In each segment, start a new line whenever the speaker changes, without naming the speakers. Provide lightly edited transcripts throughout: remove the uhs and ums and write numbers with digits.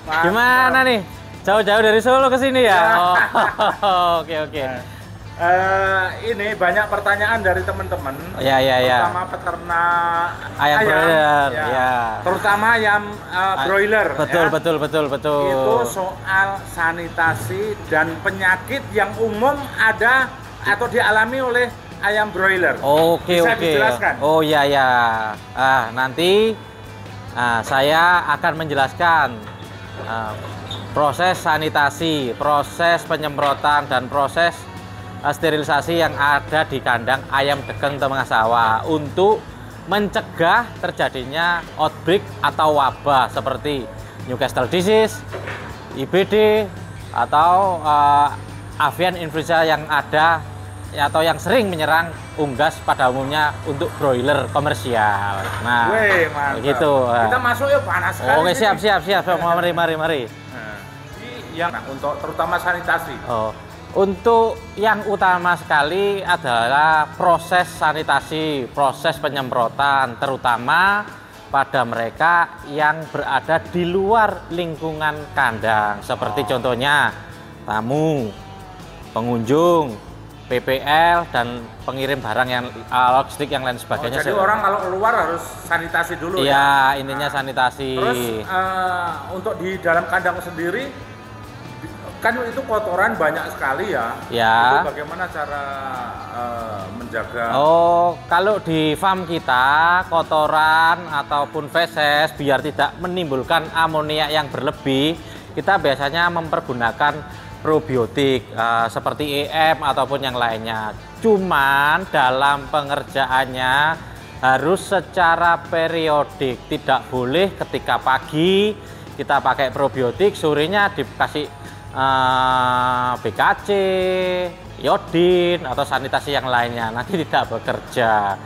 Gimana nih? Jauh-jauh dari Solo ke sini ya? Oh, oke.
Ini banyak pertanyaan dari teman-teman.
Ya.
Terutama peternak
Ayam broiler, ya.
Terutama ayam broiler.
Betul.
Itu soal sanitasi dan penyakit yang umum ada atau dialami oleh ayam broiler. Bisa dijelaskan?
Oh ya. Nanti saya akan menjelaskan proses sanitasi, proses penyemprotan, dan proses sterilisasi yang ada di kandang ayam degeng tengah sawah untuk mencegah terjadinya outbreak atau wabah seperti Newcastle disease, IBD, atau avian influenza yang ada atau yang sering menyerang unggas pada umumnya untuk broiler komersial. Nah, gitu.
Kita masuk ya, panas sekali.
Oke, siap. Mari.
Yang untuk terutama sanitasi.
Untuk yang utama sekali adalah proses sanitasi, proses penyemprotan, terutama pada mereka yang berada di luar lingkungan kandang, seperti contohnya tamu, pengunjung, PPL, dan pengirim barang yang logistik yang lain sebagainya.
Jadi orang kalau keluar harus sanitasi dulu.
Iya, intinya sanitasi.
Terus untuk di dalam kandang sendiri kan itu kotoran banyak sekali ya. Itu bagaimana cara menjaga?
Kalau di farm kita kotoran ataupun feses biar tidak menimbulkan amonia yang berlebih, kita biasanya mempergunakan probiotik seperti EM ataupun yang lainnya. Cuman dalam pengerjaannya harus secara periodik, tidak boleh ketika pagi kita pakai probiotik, sorenya dikasih BKC, iodin, atau sanitasi yang lainnya, nanti tidak bekerja.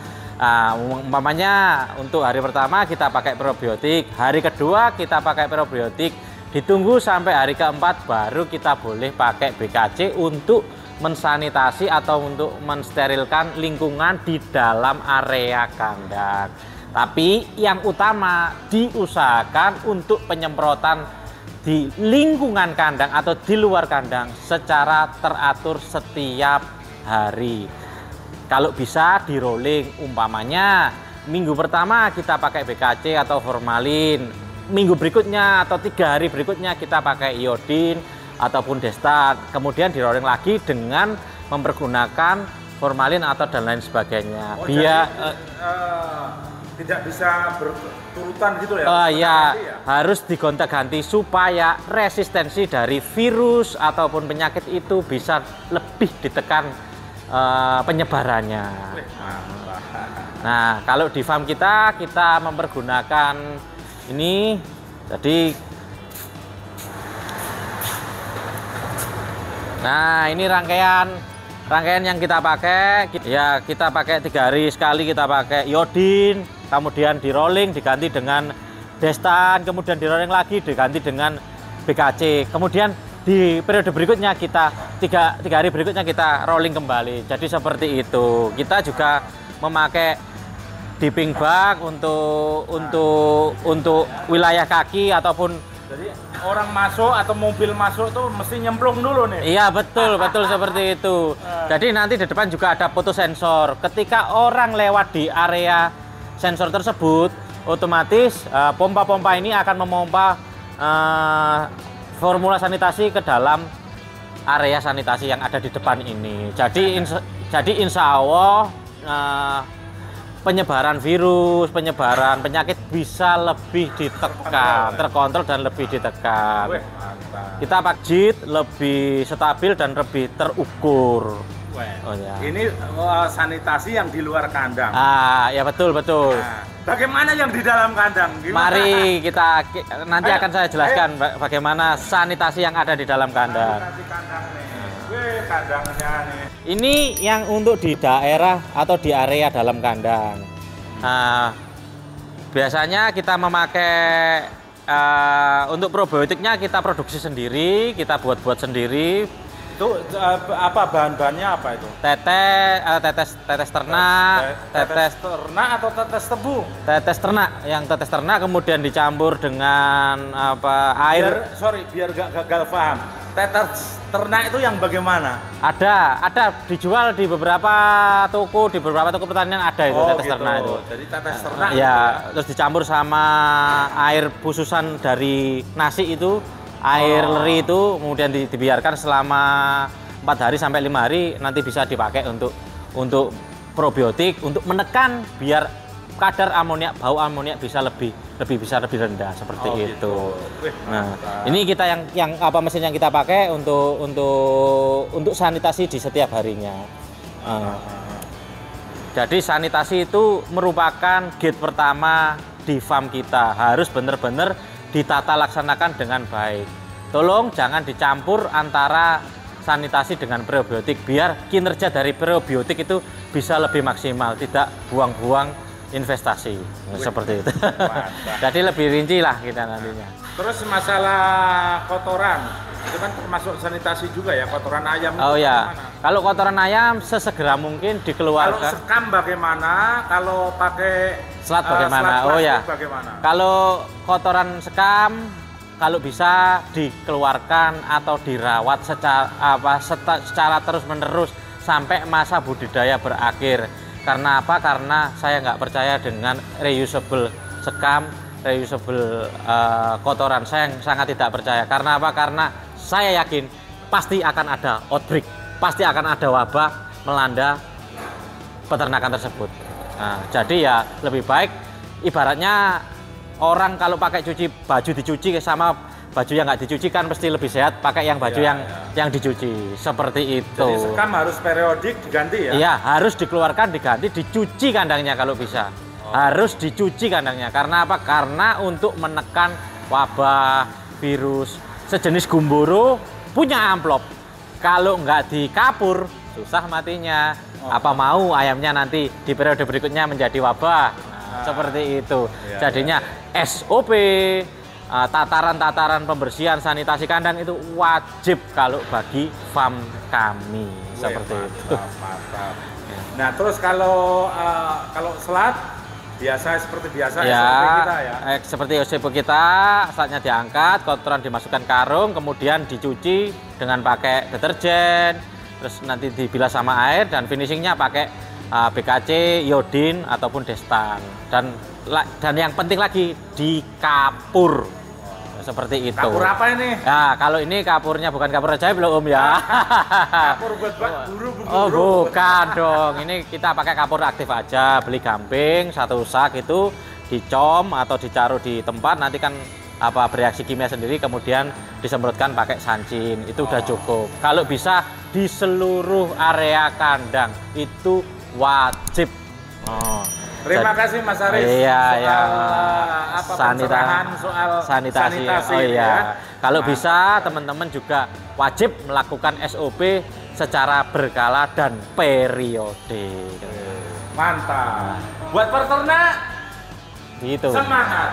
Umpamanya untuk hari pertama kita pakai probiotik, hari kedua kita pakai probiotik, ditunggu sampai hari keempat baru kita boleh pakai BKC untuk mensanitasi atau untuk mensterilkan lingkungan di dalam area kandang. Tapi yang utama diusahakan untuk penyemprotan di lingkungan kandang atau di luar kandang secara teratur setiap hari. Kalau bisa di rolling, umpamanya minggu pertama kita pakai BKC atau formalin, minggu berikutnya atau 3 hari berikutnya kita pakai iodin ataupun destat, kemudian di rolling lagi dengan mempergunakan formalin atau dan lain sebagainya. Biar
tidak bisa berturutan gitu ya?
Harus digonta-ganti supaya resistensi dari virus ataupun penyakit itu bisa lebih ditekan penyebarannya. Nah, kalau di farm kita mempergunakan ini, jadi ini rangkaian yang kita pakai, ya kita pakai 3 hari sekali kita pakai iodin, kemudian di rolling diganti dengan destan, kemudian di rolling lagi diganti dengan BKC, kemudian di periode berikutnya kita 3 hari berikutnya kita rolling kembali. Jadi seperti itu. Kita juga memakai dipping bag untuk wilayah kaki ataupun
jadi orang masuk atau mobil masuk tuh mesti nyemplung dulu nih.
Iya, betul seperti itu. Jadi nanti di depan juga ada fotosensor. Ketika orang lewat di area sensor tersebut, otomatis pompa-pompa ini akan memompa formula sanitasi ke dalam area sanitasi yang ada di depan ini. Jadi insya Allah penyebaran virus, penyebaran penyakit bisa lebih ditekan, terkontrol dan lebih ditekan. Kita pakai JIT lebih stabil dan lebih terukur.
Ini sanitasi yang di luar kandang.
Ya betul.
Bagaimana yang di dalam kandang? Gimana?
Mari nanti akan saya jelaskan bagaimana sanitasi yang ada di dalam kandang.
Sanitasi kandang nih. Kandangnya nih.
Ini yang untuk di daerah atau di area dalam kandang. Biasanya kita memakai untuk probiotiknya kita produksi sendiri, kita buat sendiri.
Itu apa bahan-bahannya apa itu?
Tetes ternak,
tetes ternak atau tetes tebu?
Tetes ternak, yang tetes ternak kemudian dicampur dengan apa air.
Biar gak gagal paham. Tetes ternak itu yang bagaimana?
Ada dijual di beberapa toko pertanian ada itu tetes
gitu.
ternak itu.
Jadi tetes ternak
ya, ya, terus dicampur sama air bususan dari nasi itu, air leri itu, kemudian dibiarkan selama 4 hari sampai 5 hari, nanti bisa dipakai untuk probiotik, untuk menekan biar kadar amoniak, bau amoniak bisa lebih rendah seperti itu.
Gitu.
Nah, ini kita yang apa mesin yang kita pakai untuk sanitasi di setiap harinya. Jadi sanitasi itu merupakan gate pertama di farm kita, harus benar-benar ditata laksanakan dengan baik. Tolong jangan dicampur antara sanitasi dengan probiotik, biar kinerja dari probiotik itu bisa lebih maksimal, tidak buang-buang investasi. Seperti itu. Jadi lebih rinci lah kita nantinya.
Terus masalah kotoran, itu kan termasuk sanitasi juga ya, kotoran ayam.
Oh ya, kalau kotoran ayam sesegera mungkin dikeluarkan.
Kalau sekam bagaimana? Kalau pakai
selat bagaimana? Oh ya,
bagaimana?
Kalau kotoran sekam, kalau bisa dikeluarkan atau dirawat secara terus-menerus sampai masa budidaya berakhir. Karena apa? Karena saya nggak percaya dengan reusable sekam, reusable kotoran. Saya sangat tidak percaya. Karena apa? Karena saya yakin pasti akan ada outbreak, pasti akan ada wabah melanda peternakan tersebut. Nah, jadi ya lebih baik, ibaratnya orang kalau pakai baju dicuci sama baju yang nggak dicuci kan pasti lebih sehat pakai yang baju yang dicuci, seperti itu.
Jadi sekam harus periodik diganti ya?
Iya, harus dikeluarkan, diganti, dicuci kandangnya kalau bisa. Harus dicuci kandangnya. Karena apa? Karena untuk menekan wabah, virus, sejenis gumboro punya amplop. Kalau nggak dikapur, susah matinya. Apa mau ayamnya nanti di periode berikutnya menjadi wabah? Seperti itu. Jadinya SOP, tataran-tataran pembersihan sanitasi kandang itu wajib kalau bagi farm kami. Seperti itu.
Mantap. Nah, terus kalau selat seperti biasa
ya,
SOP kita ya.
Seperti SOP kita, selatnya diangkat, kotoran dimasukkan karung, kemudian dicuci dengan pakai deterjen, terus nanti dibilas sama air dan finishingnya pakai BKC, iodin ataupun destan. Dan yang penting lagi dikapur. Seperti itu.
Kapur apa ini?
Ya, kalau ini kapurnya bukan kapur ajaib loh Om ya.
Kapur buat buru.
Oh, bukan dong. Ini kita pakai kapur aktif aja. Beli gamping, 1 sak itu dicom atau ditaruh di tempat, nanti kan bereaksi kimia sendiri, kemudian disemprotkan pakai sancin. Itu udah cukup. Kalau bisa di seluruh area kandang itu wajib.
Terima kasih Mas Aris.
Soal sanitasi. Oh iya. Kalau bisa teman-teman juga wajib melakukan SOP secara berkala dan periode.
Mantap. Buat peternak
gitu.
Semangat.